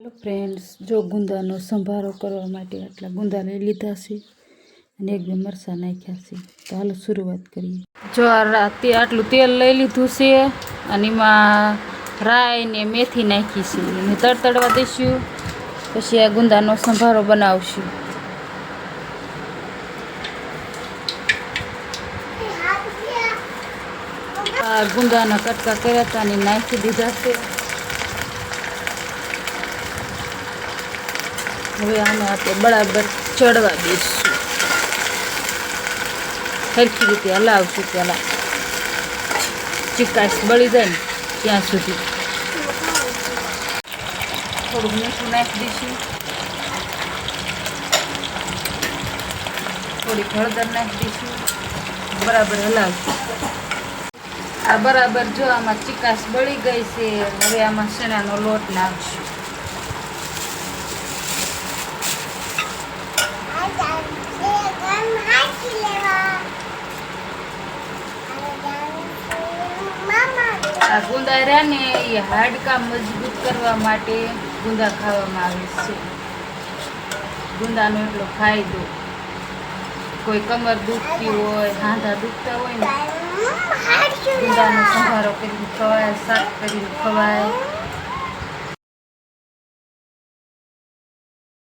Hello friends, જો ગુંદાનો સંભારો કરવા માટે આટલા ગુંદા લઈ લીધા છે અને એક બે મરચાં નાખ્યા છે. તો હાલો શરૂઆત કરીએ. જો આટલું તેલ લઈ લીધું છે અને એમાં રાઈ ને મેથી નાખી છે અને તડતડવા દઈશું. પછી આ ગુંદાનો સંભારો બનાવશું. આ ગુંદાના કટકા કર્યા હતા અને નાખી દીધા છે. હવે આને આપણે બરાબર ચડવા દઈશું. સરખી રીતે હલાવશું. પહેલાં ચીકાશ બળી જાય ને ત્યાં સુધી થોડુંક મીઠું નાખી દઈશું. થોડીક હળદર નાખી દઈશું. બરાબર હલાવશું. આ બરાબર જો આમાં ચીકાશ બળી ગઈ છે. હવે આમાં ચણાનો લોટ નાખશું. આ ગુંદા રહ્યા ને એ હાડકા મજબૂત કરવા માટે ગુંદા ખાવામાં આવે છે. ગુંદાનો એટલો ફાયદો. કોઈ કમર દુખતી હોય, હાંધા દુખતા હોય ને ગુંદાનો સંભારો કરીને ખવાય, શાક કરીને ખવાય.